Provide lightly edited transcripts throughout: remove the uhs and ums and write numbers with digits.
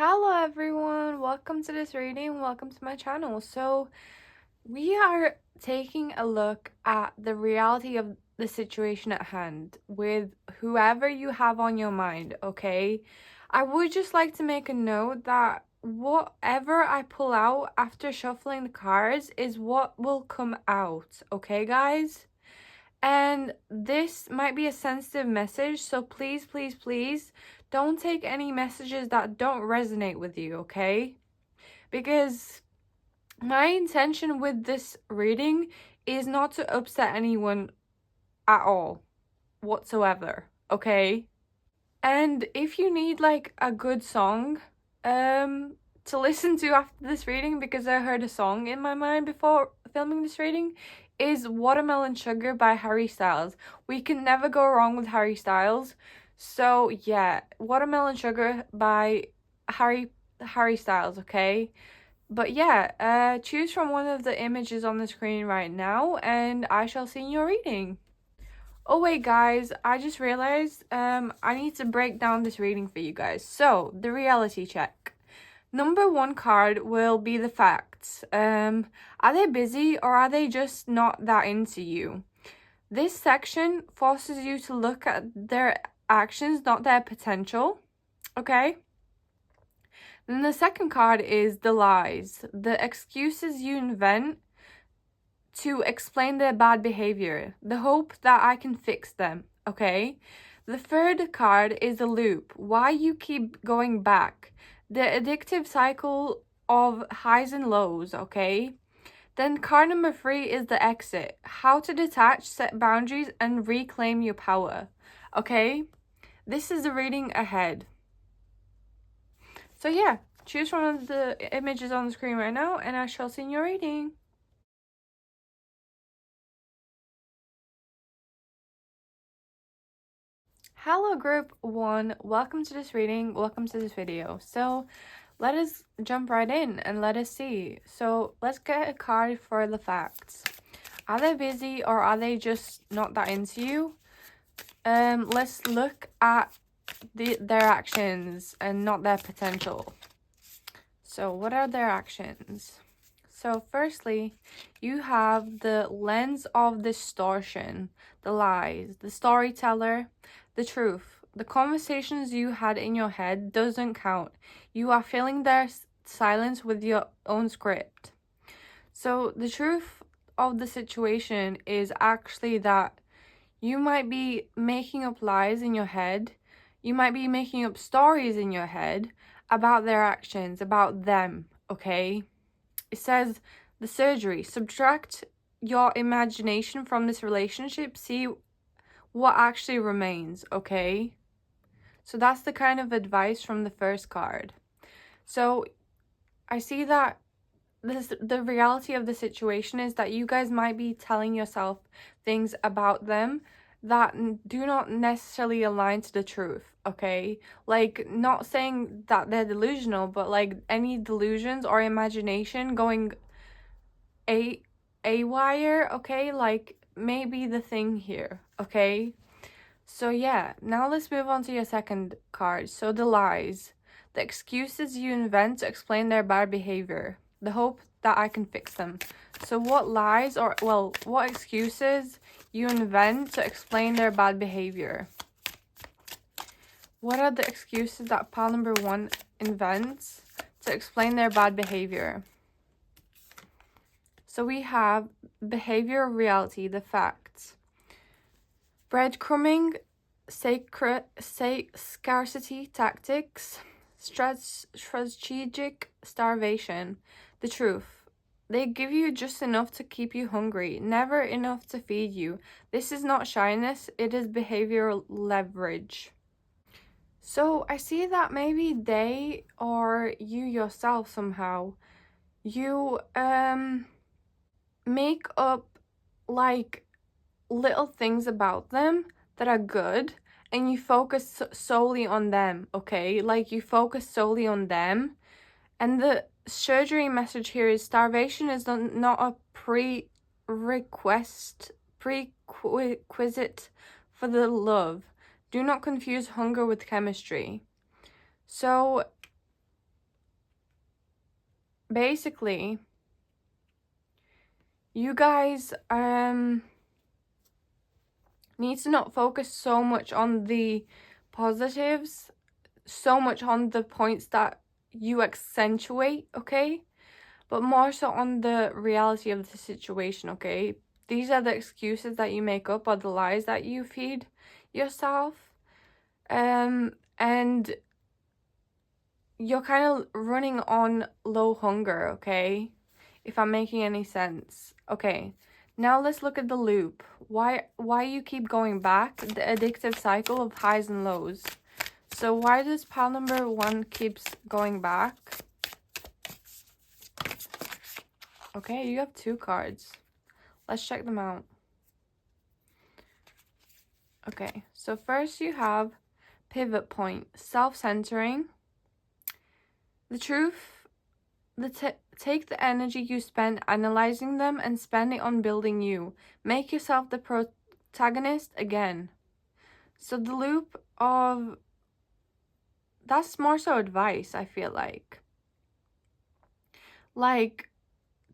Hello everyone, welcome to this reading, welcome to my channel. So we are taking a look at the reality of the situation at hand with whoever you have on your mind, okay? I would just like to make a note that whatever I pull out after shuffling the cards is what will come out, okay guys? And this might be a sensitive message, so please don't take any messages that don't resonate with you, okay? Because my intention with this reading is not to upset anyone at all whatsoever, okay? And if you need like a good song to listen to after this reading, because I heard a song in my mind before filming this reading, is Watermelon Sugar by Harry Styles. We can never go wrong with Harry Styles. So yeah, Watermelon Sugar by Harry Styles, okay? But yeah, choose from one of the images on the screen right now and I shall see your reading. Oh wait guys, I just realized I need to break down this reading for you guys. So, the reality check. Number 1 card will be the facts. Are they busy or are they just not that into you? This section forces you to look at their actions, not their potential. Okay? Then the second card is the lies, the excuses you invent to explain their bad behavior, the hope that I can fix them, okay? The third card is the loop, why you keep going back, the addictive cycle of highs and lows, okay? Then card number 3 is the exit, how to detach, set boundaries, and reclaim your power, okay? This is the reading ahead. So yeah, choose from one of the images on the screen right now, and I shall see your reading. Hello group 1, welcome to this reading, welcome to this video. So let us jump right in and let us see. So let's get a card for the facts. Are they busy or are they just not that into you? Let's look at their actions and not their potential. So what are their actions? So firstly, you have the lens of distortion, the lies, the storyteller, the truth. The conversations you had in your head doesn't count. You are filling their silence with your own script. So the truth of the situation is actually that you might be making up lies in your head. You might be making up stories in your head about their actions, about them, okay? It says the surgery. Subtract your imagination from this relationship. See what actually remains, okay? So that's the kind of advice from the first card. So I see that the reality of the situation is that you guys might be telling yourself things about them that do not necessarily align to the truth, okay? Like, not saying that they're delusional, but like any delusions or imagination going a wire, okay? Like, maybe the thing here, okay? So yeah, now let's move on to your second card. So the lies, the excuses you invent to explain their bad behavior, the hope that I can fix them. So what lies or, well, what excuses you invent to explain their bad behavior? What are the excuses that pile number 1 invents to explain their bad behavior? So we have behavioral reality, the facts. Breadcrumbing, scarcity tactics, strategic starvation, the truth. They give you just enough to keep you hungry, never enough to feed you. This is not shyness, it is behavioral leverage. So I see that maybe they or you yourself somehow, you make up like little things about them that are good and you focus solely on them, okay? Like, you focus solely on them. And the surgery message here is starvation is not a prerequisite for the love. Do not confuse hunger with chemistry. So basically, you guys need to not focus so much on the positives, so much on the points that you accentuate, okay? But more so on the reality of the situation, okay? These are the excuses that you make up, or the lies that you feed yourself. And you're kind of running on low hunger, okay? If I'm making any sense. Okay, now let's look at the loop. Why you keep going back? The addictive cycle of highs and lows. So why does pile number 1 keeps going back? Okay, you have 2 cards. Let's check them out. Okay, so first you have pivot point, self-centering. The truth, take the energy you spend analyzing them and spend it on building you. Make yourself the protagonist again. So the loop of, that's more so advice, I feel like. Like,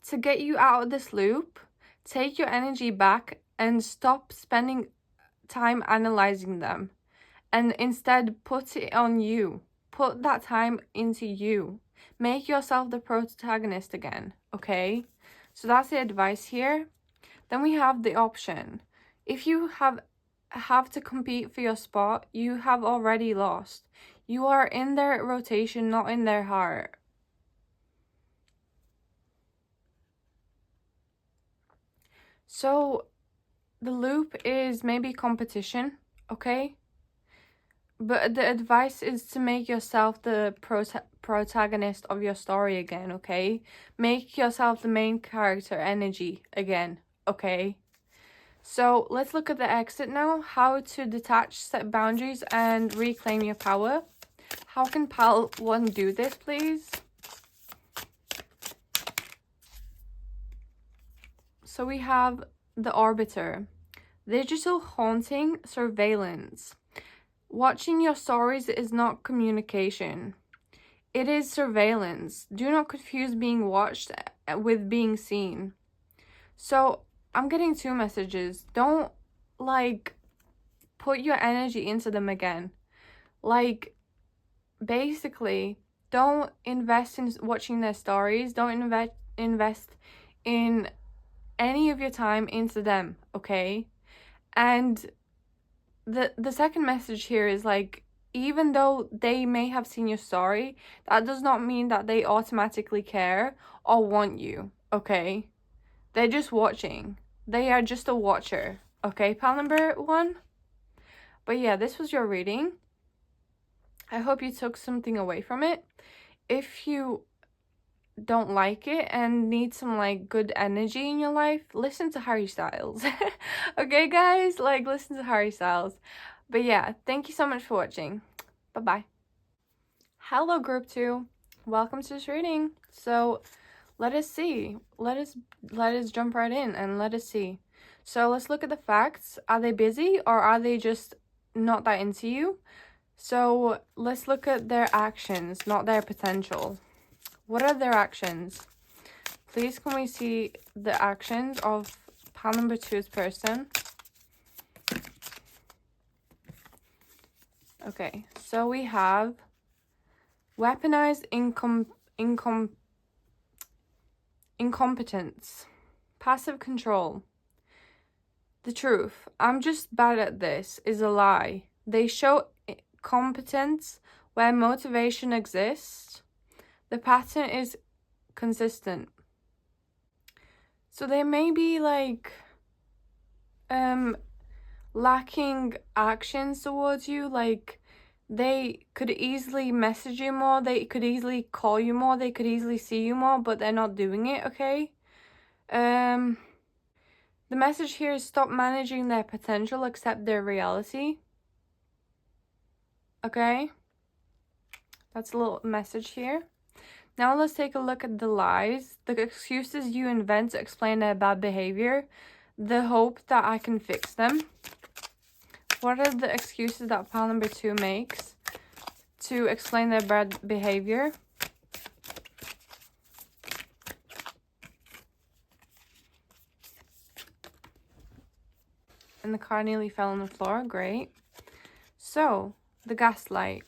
to get you out of this loop, take your energy back and stop spending time analyzing them. And instead, put it on you. Put that time into you. Make yourself the protagonist again, okay? So that's the advice here. Then we have the option. If you have to compete for your spot, you have already lost. You are in their rotation, not in their heart. So the loop is maybe competition, okay? But the advice is to make yourself the protagonist of your story again, okay? Make yourself the main character energy again, okay? So let's look at the exit now. How to detach, set boundaries, and reclaim your power. How can pile 1 do this, please? So we have the Arbiter. Digital haunting, surveillance. Watching your stories is not communication. It is surveillance. Do not confuse being watched with being seen. So I'm getting 2 messages. Don't, like, put your energy into them again. Like, basically, don't invest in watching their stories. Don't invest in any of your time into them, okay? And the second message here is, like, even though they may have seen your story, that does not mean that they automatically care or want you, okay? They're just watching. They are just a watcher, okay, pile number 1? But yeah, this was your reading. I hope you took something away from it. If you don't like it and need some, like, good energy in your life, listen to Harry Styles. Okay, guys? Like, listen to Harry Styles. But yeah, thank you so much for watching. Bye-bye. Hello, Group 2. Welcome to this reading. So, let us see. Let us jump right in and let us see. So, let's look at the facts. Are they busy or are they just not that into you? So, let's look at their actions, not their potential. What are their actions? Please, can we see the actions of pile number 2's person? Okay, so we have weaponized incompetence, passive control. The truth, I'm just bad at this, is a lie. They show competence where motivation exists. The pattern is consistent. So they may be, like, lacking actions towards you. Like, they could easily message you more, they could easily call you more, they could easily see you more, but they're not doing it, okay? The message here is stop managing their potential, accept their reality. Okay? That's a little message here. Now let's take a look at the lies, the excuses you invent to explain their bad behavior, the hope that I can fix them. What are the excuses that pile number 2 makes to explain their bad behavior? And the car nearly fell on the floor. Great. So, the gaslight.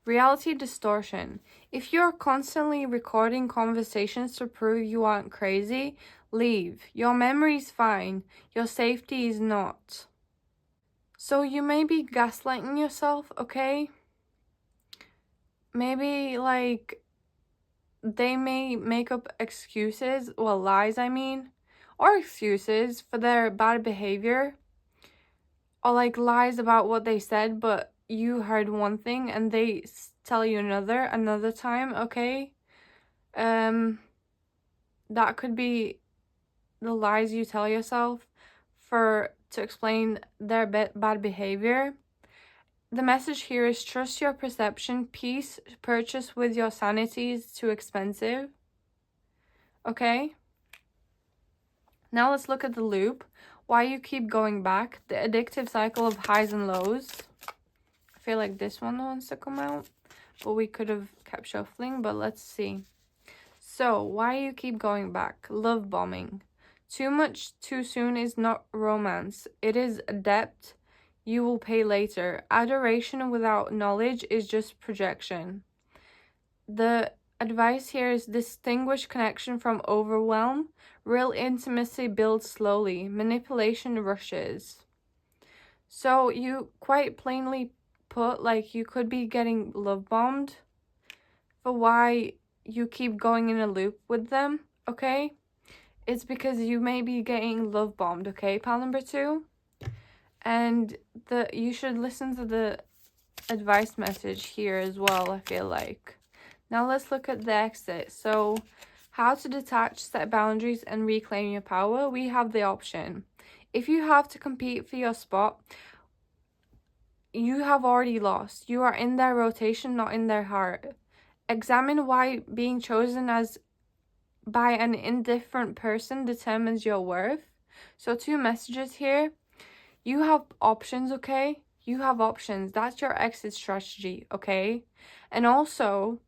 Reality distortion. If you're constantly recording conversations to prove you aren't crazy, leave. Your memory's fine. Your safety is not. So you may be gaslighting yourself, okay? Maybe, like, they may make up excuses, well, lies, I mean, or excuses for their bad behavior, or, like, lies about what they said, but you heard one thing and they tell you another time, okay? That could be the lies you tell yourself to explain their bad behavior. The message here is trust your perception. Peace purchased with your sanity is too expensive. Okay? Now let's look at the loop. Why you keep going back. The addictive cycle of highs and lows. I feel like this one wants to come out. But we could have kept shuffling. But let's see. So, why you keep going back. Love bombing. Too much too soon is not romance. It is a debt you will pay later. Adoration without knowledge is just projection. The advice here is distinguish connection from overwhelm. Real intimacy builds slowly. Manipulation rushes. So you quite plainly put, like, you could be getting love bombed for why you keep going in a loop with them, okay? It's because you may be getting love bombed, okay, pal number 2? And you should listen to the advice message here as well, I feel like. Now let's look at the exit. So, how to detach, set boundaries, and reclaim your power. We have the option. If you have to compete for your spot, you have already lost. You are in their rotation, not in their heart. Examine why being chosen as by an indifferent person determines your worth. So 2 messages here. You have options, okay? You have options. That's your exit strategy, okay? And also,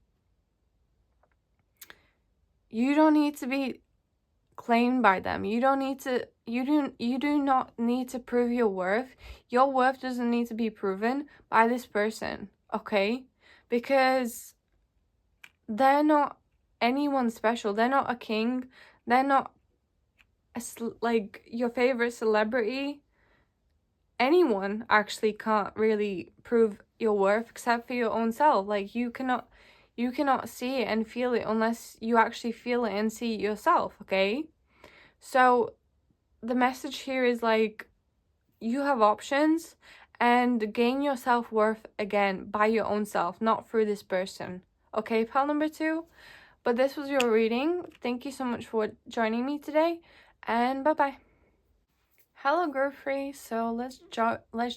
you don't need to be claimed by them. You do not need to prove your worth. Your worth doesn't need to be proven by this person, okay? Because they're not anyone special. They're not a king. They're not like your favorite celebrity. Anyone actually can't really prove your worth except for your own self. Like, you cannot see it and feel it unless you actually feel it and see it yourself, okay? So the message here is, like, you have options and gain your self-worth again by your own self, not through this person. Okay, pal number 2? But this was your reading. Thank you so much for joining me today, and bye-bye. Hello, girlfriend. So let's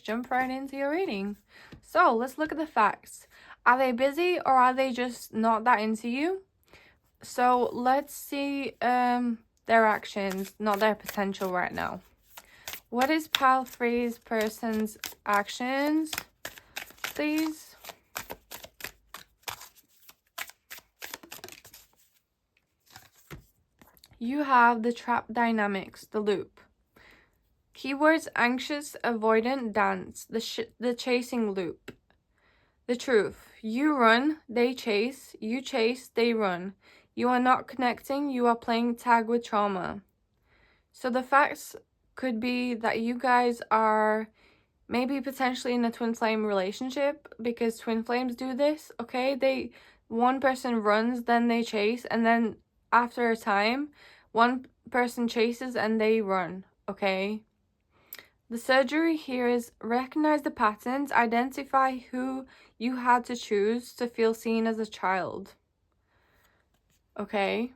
jump right into your reading. So let's look at the facts. Are they busy or are they just not that into you? So let's see their actions, not their potential right now. What is pile 3's person's actions, please? You have the trap dynamics, the loop. Keywords: anxious, avoidant, dance, the chasing loop. The truth: you run, they chase, you chase, they run. You are not connecting, you are playing tag with trauma. So the facts could be that you guys are maybe potentially in a twin flame relationship, because twin flames do this, okay? One person runs, then they chase, and then after a time, one person chases and they run, okay? The surgery here is recognize the patterns, identify who you had to choose to feel seen as a child. Okay?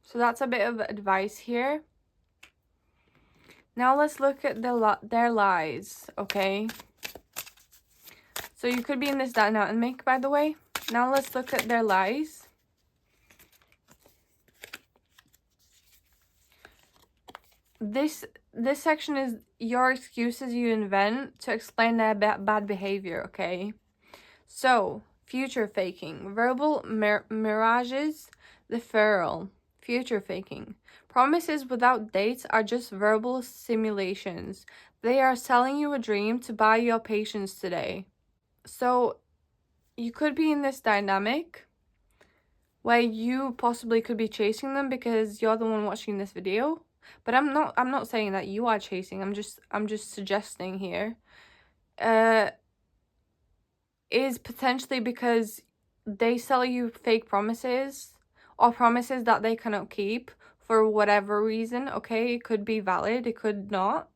So that's a bit of advice here. Now let's look at their lies, okay? So you could be in this dynamic, by the way. Now let's look at their lies. This section is your excuses you invent to explain their bad behavior, okay? So, future faking, verbal mirages, the feral. future faking. Promises without dates are just verbal simulations. They are selling you a dream to buy your patience today. So you could be in this dynamic where you possibly could be chasing them because you're the one watching this video. But I'm not saying that you are chasing. I'm just suggesting here. Is potentially because they sell you fake promises or promises that they cannot keep for whatever reason. Okay, it could be valid, it could not.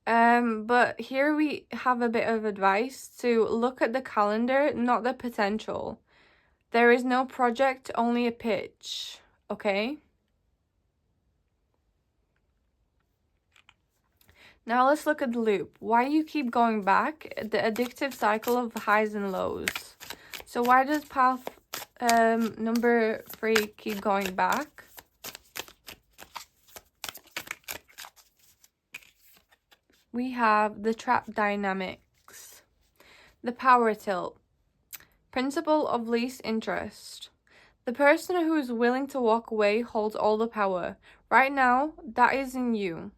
But here we have a bit of advice to look at the calendar, not the potential. There is no project, only a pitch. Okay. Now let's look at the loop. Why you keep going back? The addictive cycle of highs and lows. So why does path number 3 keep going back? We have the trap dynamics, the power tilt, principle of least interest. The person who is willing to walk away holds all the power. Right now, that is in you.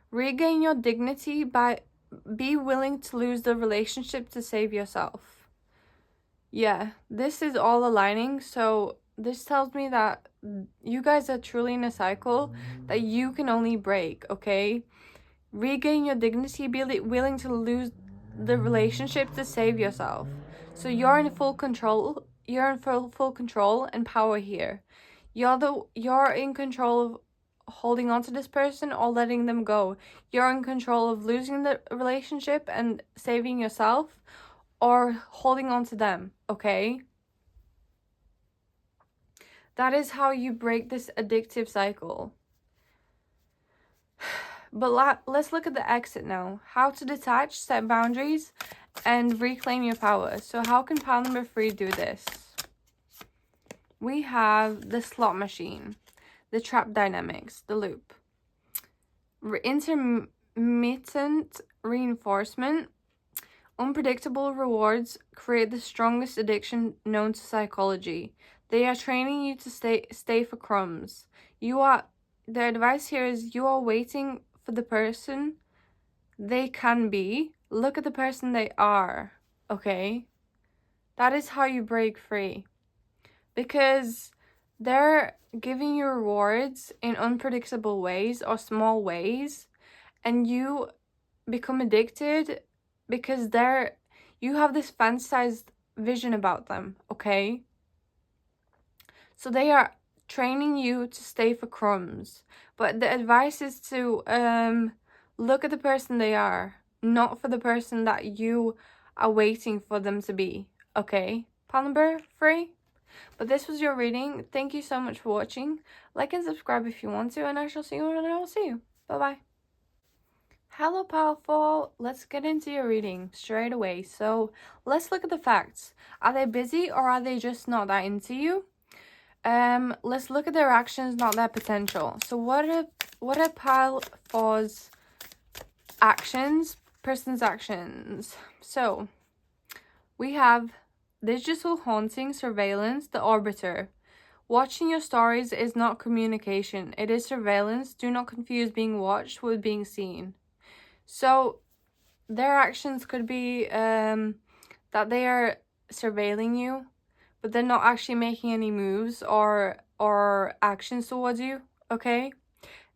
Regain your dignity by be willing to lose the relationship to save yourself. Yeah, this is all aligning. So this tells me that you guys are truly in a cycle that you can only break, okay? Regain your dignity, be willing to lose the relationship to save yourself. So you're in full control. You're in full control and power here. You're in control of holding on to this person or letting them go. You're in control of losing the relationship and saving yourself or holding on to them, okay? That is how you break this addictive cycle. But let's look at the exit now. How to detach, set boundaries, and reclaim your power. So how can pile number 3 do this? We have the slot machine, the trap dynamics, the loop. Intermittent reinforcement. Unpredictable rewards create the strongest addiction known to psychology. They are training you to stay for crumbs. The advice here is you are waiting for the person they can be. Look at the person they are, okay? That is how you break free. Because they're giving you rewards in unpredictable ways or small ways, and you become addicted because you have this fantasized vision about them, okay? So they are training you to stay for crumbs. But the advice is to look at the person they are, not for the person that you are waiting for them to be, okay? Pile number 3. But this was your reading. Thank you so much for watching. Like and subscribe if you want to, and I shall see you when I will see you. Bye-bye. Hello, powerful. Let's get into your reading straight away. So let's look at the facts. Are they busy or are they just not that into you? Let's look at their actions, not their potential. So what are pile 4's actions? Person's actions. So we have digital haunting, surveillance, the arbiter. Watching your stories is not communication. It is surveillance. Do not confuse being watched with being seen. So their actions could be that they are surveilling you, but they're not actually making any moves or actions towards you, okay?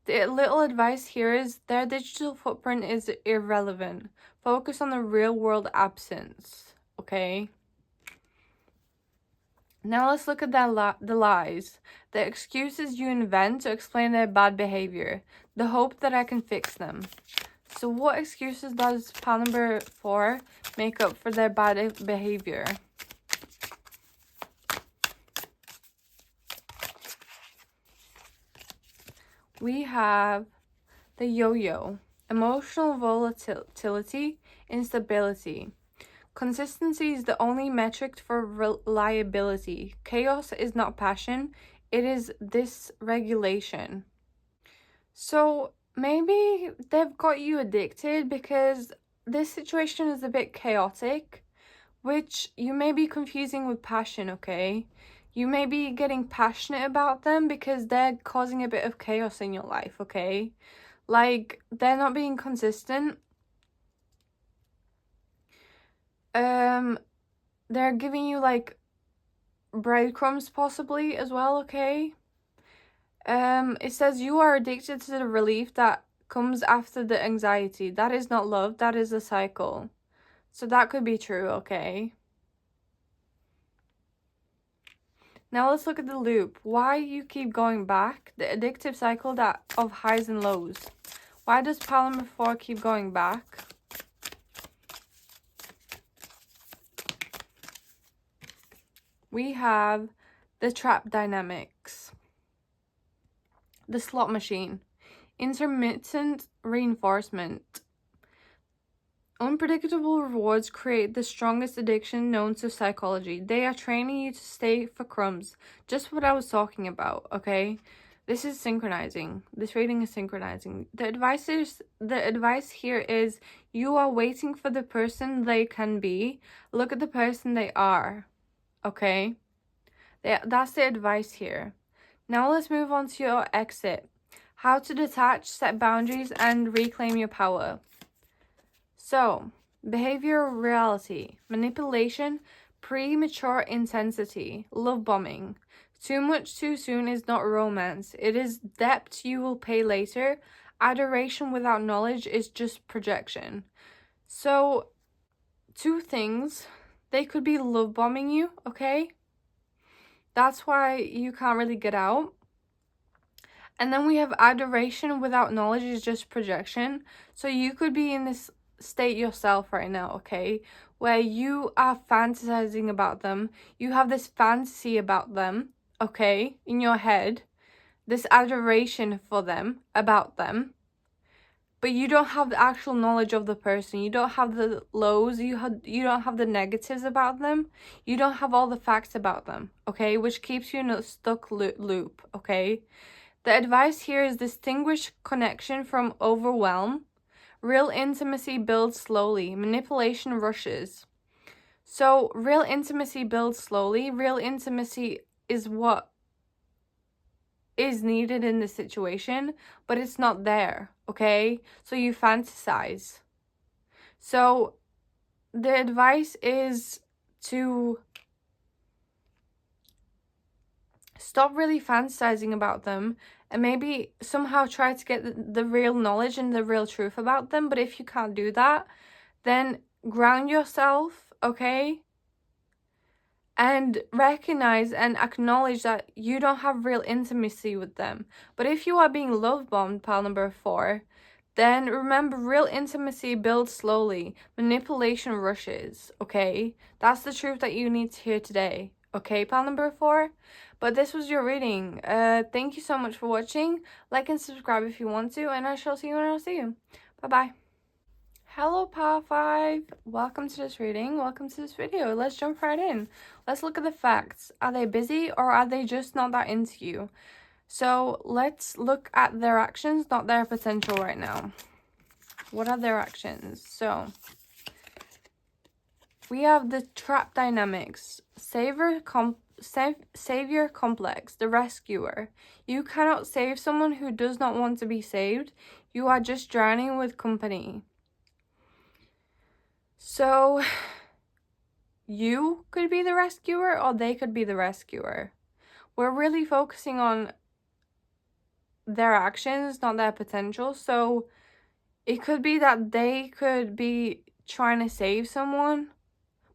The little advice here is their digital footprint is irrelevant. Focus on the real world absence, okay? Now let's look at the lies. The excuses you invent to explain their bad behavior. The hope that I can fix them. So what excuses does pile number 4 make up for their bad behavior? We have the yo-yo, emotional volatility, instability. Consistency is the only metric for reliability. Chaos is not passion, it is dysregulation. So maybe they've got you addicted because this situation is a bit chaotic, which you may be confusing with passion, okay? You may be getting passionate about them because they're causing a bit of chaos in your life, okay? Like, they're not being consistent. They're giving you, like, breadcrumbs possibly as well, okay? It says you are addicted to the relief that comes after the anxiety. That is not love, that is a cycle. So that could be true, okay? Now let's look at the loop. Why you keep going back? The addictive cycle that of highs and lows. Why does pile number 4 keep going back? We have the trap dynamics. The slot machine. Intermittent reinforcement. Unpredictable rewards create the strongest addiction known to psychology. They are training you to stay for crumbs. Just what I was talking about, okay? This is synchronizing. This reading is synchronizing. The advice here is you are waiting for the person they can be. Look at the person they are, okay? That's the advice here. Now let's move on to your exit. How to detach, set boundaries, and reclaim your power. So, behavioral reality, manipulation, premature intensity, love bombing. Too much too soon is not romance. It is debt you will pay later. Adoration without knowledge is just projection. So, two things. They could be love bombing you, okay? That's why you can't really get out. And then we have adoration without knowledge is just projection. So you could be in this state yourself right now, okay, where you are fantasizing about them. You have this fantasy about them, okay, in your head, this adoration for them, about them, but you don't have the actual knowledge of the person. You don't have the lows, you don't have the negatives about them. You don't have all the facts about them, okay, which keeps you in a stuck loop, okay. The advice here is distinguish connection from overwhelm. Real intimacy builds slowly. Manipulation rushes. So, real intimacy builds slowly. Real intimacy is what is needed in this situation, but it's not there, okay? So, you fantasize. So, the advice is to stop really fantasizing about them and maybe somehow try to get the real knowledge and the real truth about them. But if you can't do that, then ground yourself, okay? And recognize and acknowledge that you don't have real intimacy with them. But if you are being love bombed, pile number 4, then remember real intimacy builds slowly. Manipulation rushes, okay? That's the truth that you need to hear today. Okay, pile number 4? But this was your reading. Thank you so much for watching. Like and subscribe if you want to, and I shall see you when I see you. Bye-bye. Hello, Power 5. Welcome to this reading. Welcome to this video. Let's jump right in. Let's look at the facts. Are they busy or are they just not that into you? So let's look at their actions, not their potential right now. What are their actions? So we have the trap dynamics. Savior complex, the rescuer. You cannot save someone who does not want to be saved. You are just drowning with company. So, you could be the rescuer or they could be the rescuer. We're really focusing on their actions, not their potential. So, it could be that they could be trying to save someone,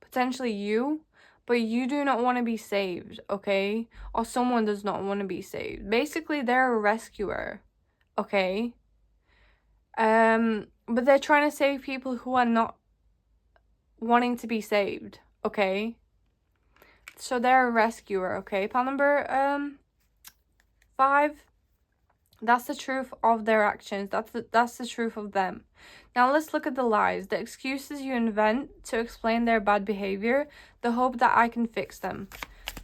potentially you, but you do not want to be saved, okay? Or someone does not want to be saved. Basically, they're a rescuer, okay? But they're trying to save people who are not wanting to be saved, okay? So they're a rescuer, okay? Pile number 5. That's the truth of their actions. That's the truth of them. Now let's look at the lies. The excuses you invent to explain their bad behavior. The hope that I can fix them.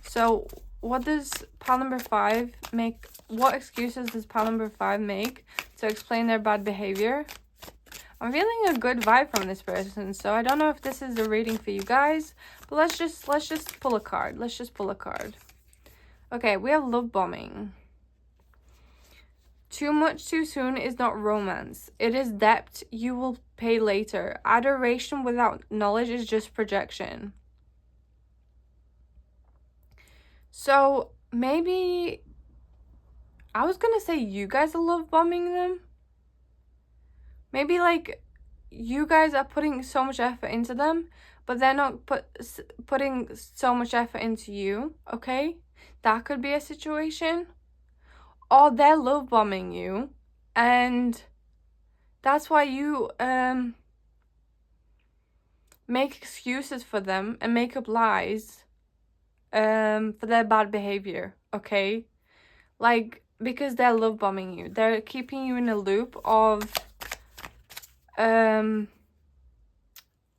So what does pile number 5 make? What excuses does pile number 5 make to explain their bad behavior? I'm feeling a good vibe from this person, so I don't know if this is a reading for you guys, but let's just pull a card. Let's just pull a card. Okay, we have love bombing. Too much too soon is not romance. It is debt you will pay later. Adoration without knowledge is just projection. So maybe I was gonna say you guys are love bombing them. Maybe like you guys are putting so much effort into them, but they're not putting so much effort into you, okay? That could be a situation. Or they're love bombing you, and that's why you make excuses for them and make up lies for their bad behavior, okay? Like, because they're love bombing you. They're keeping you in a loop of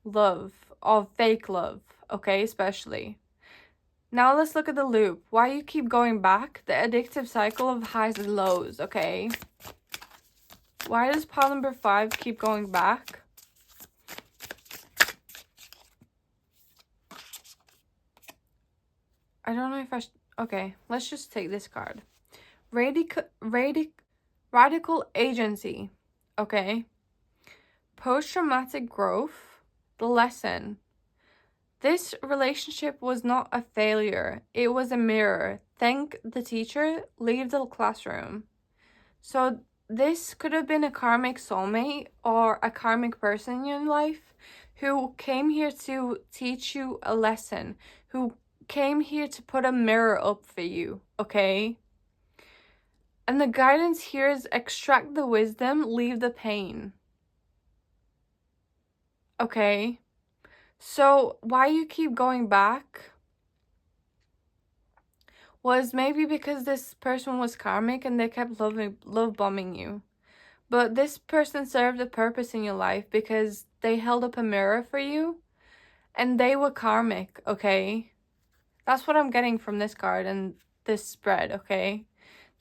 love, of fake love, okay, especially. Now let's look at the loop. Why you keep going back? The addictive cycle of highs and lows, okay? Why does pile number 5 keep going back? I don't know if I should... Okay, let's just take this card. Radical agency, okay? Post-traumatic growth, the lesson. This relationship was not a failure. It was a mirror. Thank the teacher, leave the classroom. So this could have been a karmic soulmate or a karmic person in your life who came here to teach you a lesson, who came here to put a mirror up for you, okay? And the guidance here is extract the wisdom, leave the pain. Okay? So why you keep going back was maybe because this person was karmic and they kept love bombing you. But this person served a purpose in your life because they held up a mirror for you and they were karmic, okay? That's what I'm getting from this card and this spread, okay?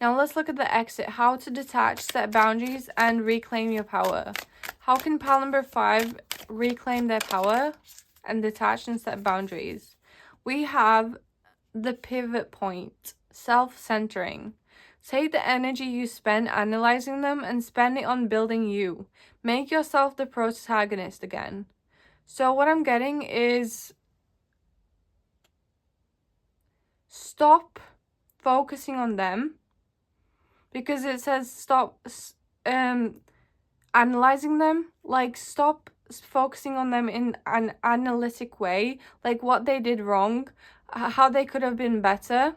Now let's look at the exit. How to detach, set boundaries, and reclaim your power. How can pile number 5 reclaim their power and detach and set boundaries? We have the pivot point, self-centering. Take the energy you spend analyzing them and spend it on building you. Make yourself the protagonist again. So what I'm getting is stop focusing on them, because it says stop analyzing them. Like, stop focusing on them in an analytic way, like what they did wrong, how they could have been better,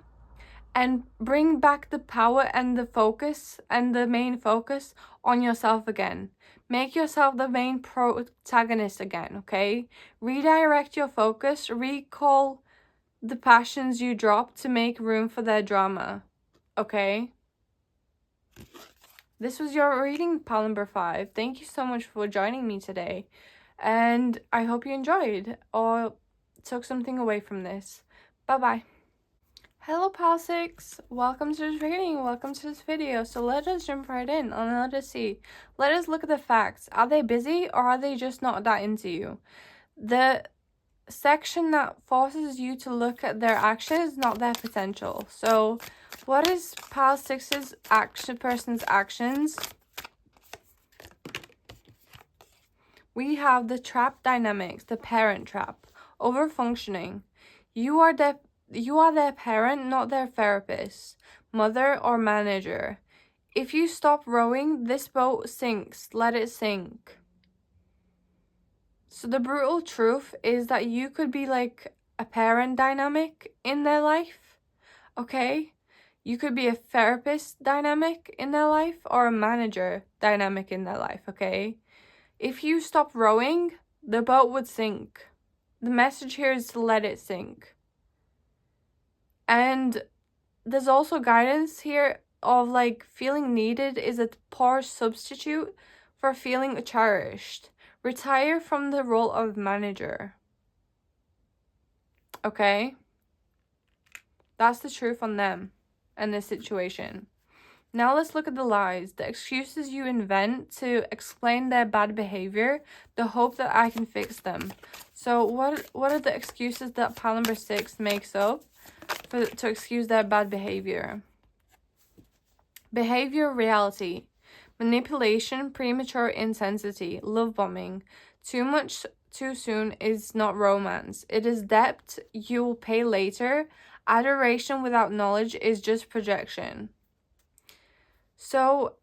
and bring back the power and the focus and the main focus on yourself again. Make yourself the main protagonist again, okay? Redirect your focus, recall the passions you dropped to make room for their drama, okay? This was your reading, pile number 5. Thank you so much for joining me today. And I hope you enjoyed or took something away from this. Bye-bye. Hello, pile 6. Welcome to this reading. Welcome to this video. So let us jump right in and let us see. Let us look at the facts. Are they busy or are they just not that into you? The section that forces you to look at their actions, not their potential. So what is pile 6's person's actions? We have the trap dynamics, the parent trap, over-functioning. You are their parent, not their therapist, mother, or manager. If you stop rowing, this boat sinks. Let it sink. So the brutal truth is that you could be like a parent dynamic in their life, okay? You could be a therapist dynamic in their life or a manager dynamic in their life, okay? If you stop rowing, the boat would sink. The message here is to let it sink. And there's also guidance here of like feeling needed is a poor substitute for feeling cherished. Retire from the role of manager. Okay? That's the truth on them and this situation. Now let's look at the lies, the excuses you invent to explain their bad behavior, the hope that I can fix them. So what are the excuses that pile number 6 makes up to excuse their bad behavior. Behavior reality. Manipulation, premature intensity, love bombing. Too much too soon is not romance. It is debt you will pay later. Adoration without knowledge is just projection. So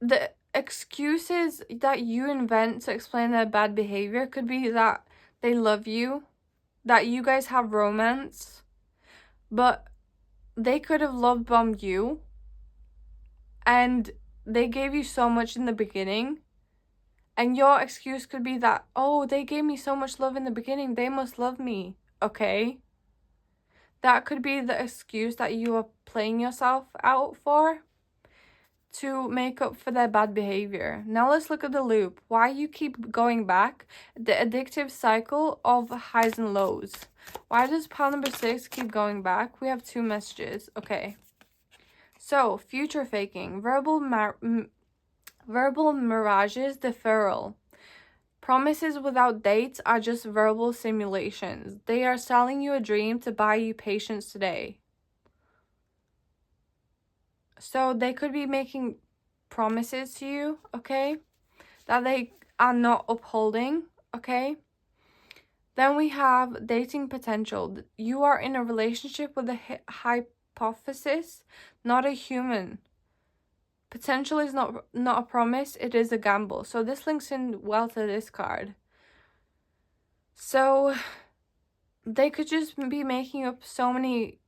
the excuses that you invent to explain their bad behavior could be that they love you, that you guys have romance, but they could have love bombed you and they gave you so much in the beginning, and your excuse could be that, oh, they gave me so much love in the beginning, they must love me, okay? That could be the excuse that you are playing yourself out for to make up for their bad behavior. Now let's look at the loop. Why you keep going back? The addictive cycle of highs and lows. Why does pile number 6 keep going back? We have 2 messages. Okay. So, future faking. Verbal mirages, deferral. Promises without dates are just verbal simulations. They are selling you a dream to buy you patience today. So they could be making promises to you, okay, that they are not upholding, okay? Then we have dating potential. You are in a relationship with a hypothesis, not a human. Potential is not a promise, it is a gamble. So this links in well to this card. So they could just be making up so many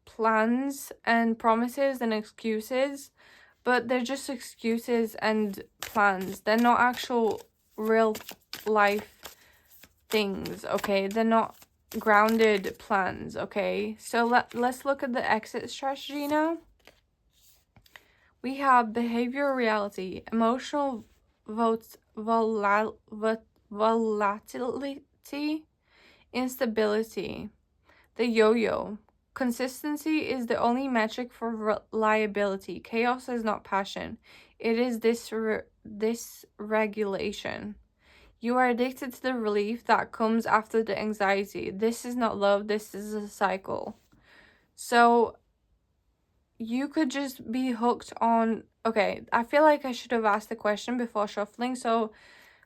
plans and promises and excuses, but they're just excuses and plans. They're not actual real life things, okay? They're not grounded plans, okay? So let's look at the exit strategy now. We have behavioral reality, emotional volatility, instability, the yo-yo. Consistency is the only metric for reliability. Chaos is not passion. It is dysregulation. You are addicted to the relief that comes after the anxiety. This is not love. This is a cycle. So you could just be hooked on... Okay, I feel like I should have asked the question before shuffling. So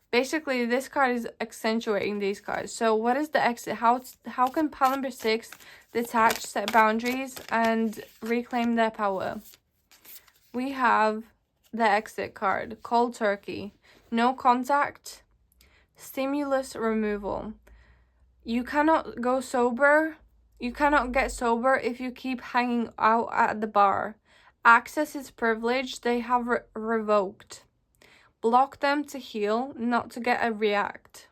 basically, this card is accentuating these cards. So what is the exit? How can pile number 6 detach, set boundaries, and reclaim their power? We have the exit card. Cold turkey. No contact. Stimulus removal. You cannot go sober. You cannot get sober if you keep hanging out at the bar. Access is privilege. They have revoked. Block them to heal, not to get a react.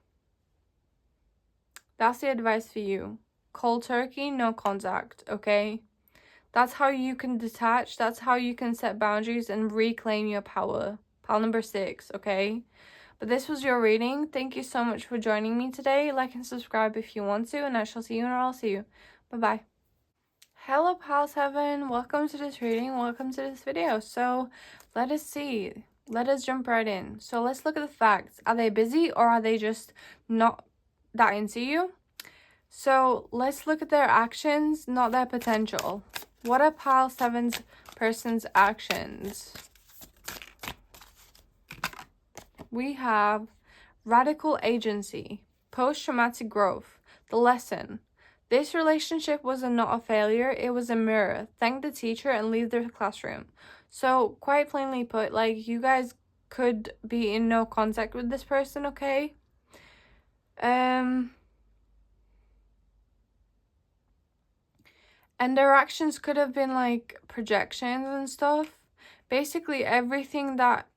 That's the advice for you. Cold turkey, no contact, okay? That's how you can detach. That's how you can set boundaries and reclaim your power. Pile number 6, okay? But this was your reading. Thank you so much for joining me today. Like and subscribe if you want to, and I shall see you when I'll see you. Bye-bye. Hello, Pile 7. Welcome to this reading. Welcome to this video. So, let us see. Let us jump right in. So let's look at the facts. Are they busy or are they just not that into you? So let's look at their actions, not their potential. What are pile 7's person's actions? We have radical agency, post-traumatic growth, the lesson. This relationship was not a failure, it was a mirror. Thank the teacher and leave the classroom. So, quite plainly put, like, you guys could be in no contact with this person, okay? And their actions could have been, like, projections and stuff. Basically, everything that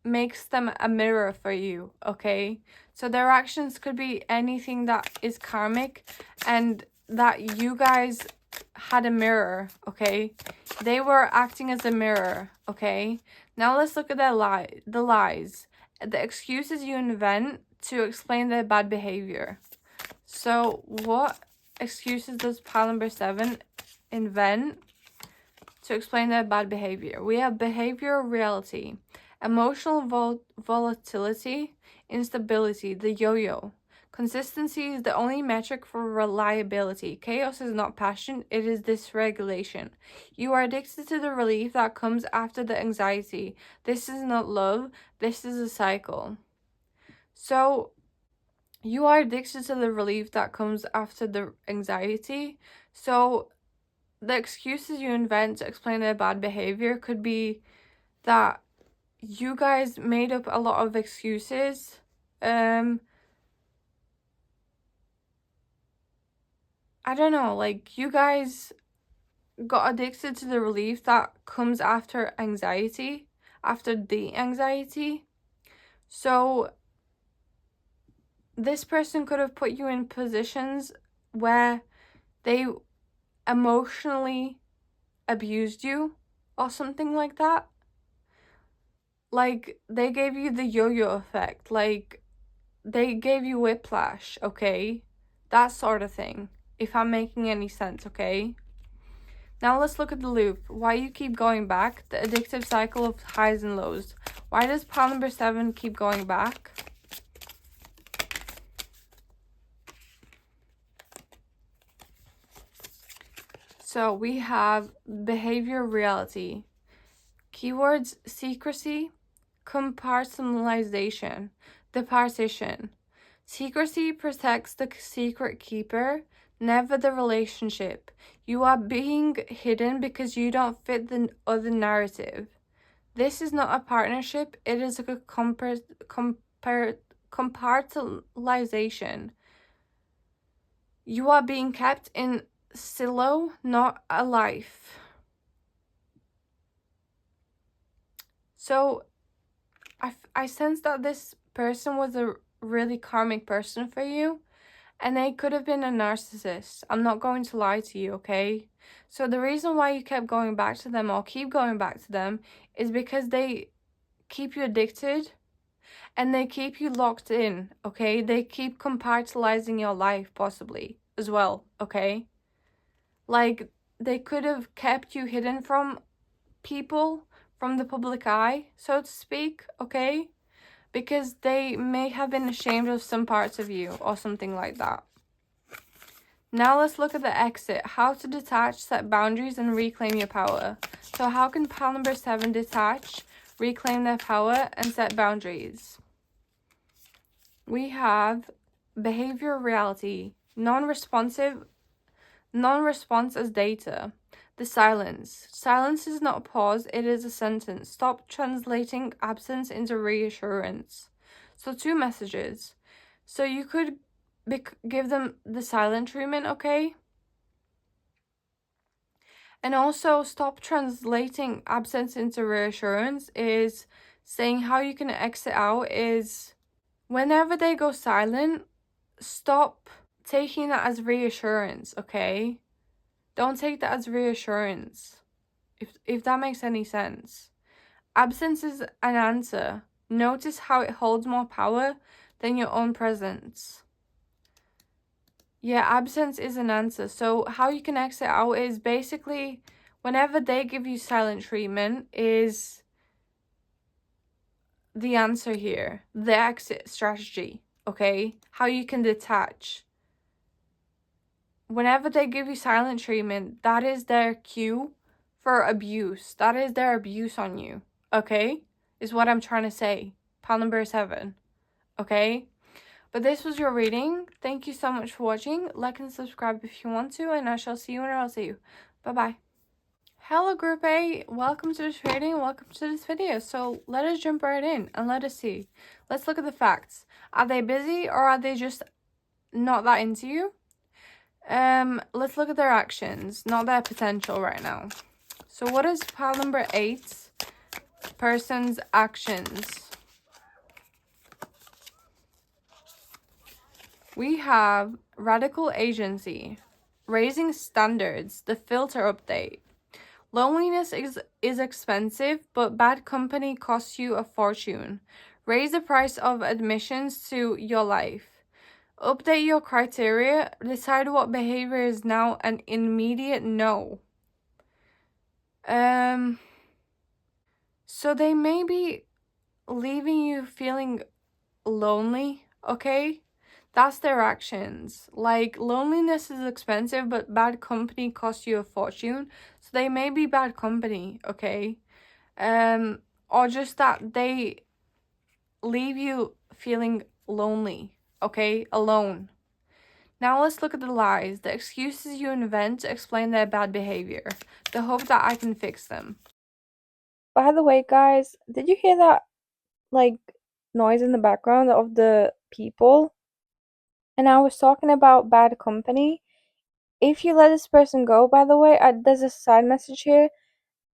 makes them a mirror for you, okay? So, their actions could be anything that is karmic and that you guys had a mirror, okay? They were acting as a mirror, okay? Now let's look at the lies, the excuses you invent to explain their bad behavior. So what excuses does pile number 7 invent to explain their bad behavior? We have behavioral reality, emotional volatility, instability, the yo-yo, Consistency is the only metric for reliability. Chaos is not passion, it is dysregulation. You are addicted to the relief that comes after the anxiety. This is not love, this is a cycle. So, you are addicted to the relief that comes after the anxiety. So, the excuses you invent to explain their bad behavior could be that you guys made up a lot of excuses. I don't know, like, you guys got addicted to the relief that comes after anxiety, after the anxiety. So, this person could have put you in positions where they emotionally abused you or something like that. Like, they gave you the yo-yo effect. Like, they gave you whiplash, okay? That sort of thing. If I'm making any sense, okay? Now let's look at the loop. Why you keep going back. The addictive cycle of highs and lows. Why does pile number 7 keep going back? So we have behavior reality. Keywords: secrecy, compartmentalization, the partition. Secrecy protects the secret keeper, never the relationship. You are being hidden because you don't fit the other narrative. This is not a partnership, it is a compartmentalization. You are being kept in silo, not a life. So, I sense that this person was a really karmic person for you, and they could have been a narcissist. I'm not going to lie to you, okay? So the reason why you kept going back to them or keep going back to them is because they keep you addicted and they keep you locked in, okay? They keep compartmentalizing your life possibly as well, okay? Like, they could have kept you hidden from people, from the public eye, so to speak, okay? Because they may have been ashamed of some parts of you or something like that. Now let's look at the exit. How to detach, set boundaries, and reclaim your power. So how can pile number 7 detach, reclaim their power, and set boundaries? We have behavior reality, non-response as data. The silence. Silence is not a pause, it is a sentence. Stop translating absence into reassurance. So 2 messages. So you could give them the silent treatment, okay? And also stop translating absence into reassurance is saying how you can exit out is whenever they go silent, stop taking that as reassurance, okay? Don't take that as reassurance, if that makes any sense. Absence is an answer. Notice how it holds more power than your own presence. Yeah, absence is an answer. So how you can exit out is basically whenever they give you silent treatment is the answer here. The exit strategy, okay? How you can detach. Whenever they give you silent treatment, that is their cue for abuse. That is their abuse on you, okay? Is what I'm trying to say. Pile number 7, okay? But this was your reading. Thank you so much for watching. Like and subscribe if you want to, and I shall see you when I'll see you. Bye-bye. Hello, Group A. Welcome to this reading. Welcome to this video. So let us jump right in and let us see. Let's look at the facts. Are they busy or are they just not that into you? Let's look at their actions, not their potential right now. So what is pile number 8? Person's actions. We have radical agency, raising standards, the filter update. Loneliness is expensive, but bad company costs you a fortune. Raise the price of admissions to your life. Update your criteria. Decide what behavior is now an immediate no. So they may be leaving you feeling lonely, okay? That's their actions. Like, loneliness is expensive, but bad company costs you a fortune. So they may be bad company, okay? Or just that they leave you feeling lonely, okay? Alone. Now let's look at the lies, the excuses you invent to explain their bad behavior, the hope that I can fix them. By the way, guys, did you hear that like noise in the background of the people? And I was talking about bad company. If you let this person go, by the way, there's a side message here.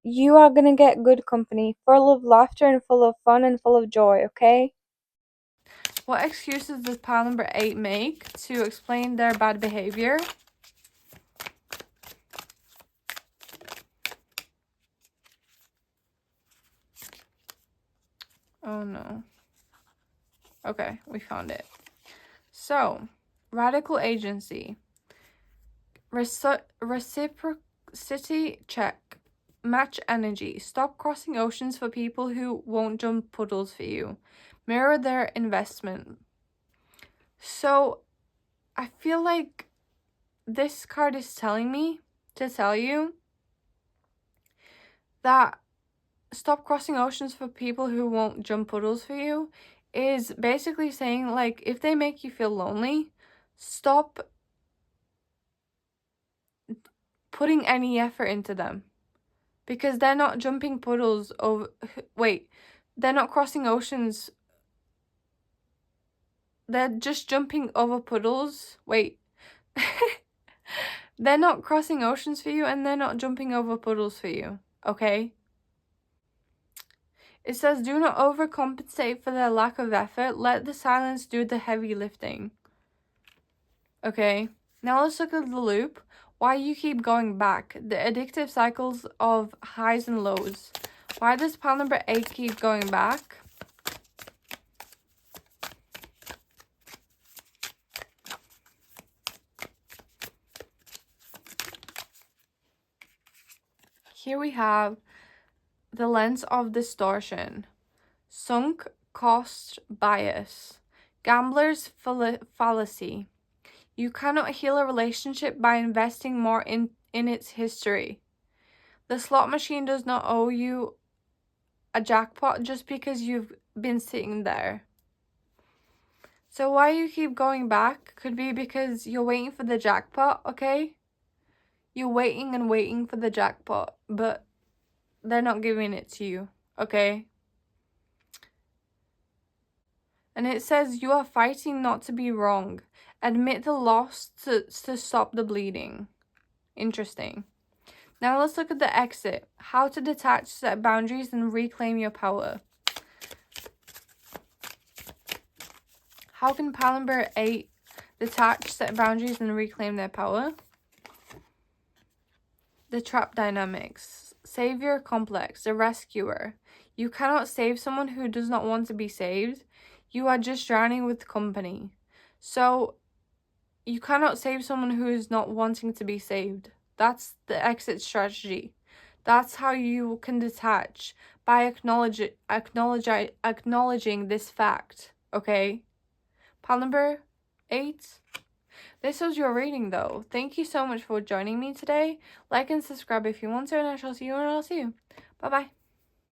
You are gonna get good company, full of laughter and full of fun and full of joy, okay? What excuses does pile number 8 make to explain their bad behavior? Oh no. Okay, we found it. So, radical agency. Reciprocity check. Match energy. Stop crossing oceans for people who won't jump puddles for you. Mirror their investment. So, I feel like this card is telling me to tell you that stop crossing oceans for people who won't jump puddles for you is basically saying, like, if they make you feel lonely, stop putting any effort into them. Because they're not jumping puddles over... Wait, they're not crossing oceans. They're just jumping over puddles. Wait. They're not crossing oceans for you, and they're not jumping over puddles for you. Okay? It says, do not overcompensate for their lack of effort. Let the silence do the heavy lifting. Okay? Now let's look at the loop. Why you keep going back. The addictive cycles of highs and lows. Why does pile number 8 keep going back? Here we have the lens of distortion. Sunk cost bias. Gambler's fallacy. You cannot heal a relationship by investing more in its history. The slot machine does not owe you a jackpot just because you've been sitting there. So why you keep going back could be because you're waiting for the jackpot, okay? You're waiting and waiting for the jackpot, but they're not giving it to you, okay? And it says you are fighting not to be wrong. Admit the loss to stop the bleeding. Interesting. Now let's look at the exit. How to detach, set boundaries, and reclaim your power. How can pile number 8 detach, set boundaries, and reclaim their power? The trap dynamics. Savior complex. The rescuer. You cannot save someone who does not want to be saved. You are just drowning with company. So, you cannot save someone who is not wanting to be saved. That's the exit strategy. That's how you can detach, by acknowledging this fact, okay? Pile number 8. This was your reading, though. Thank you so much for joining me today. Like and subscribe if you want to, and I shall see you when I'll see you. Bye-bye.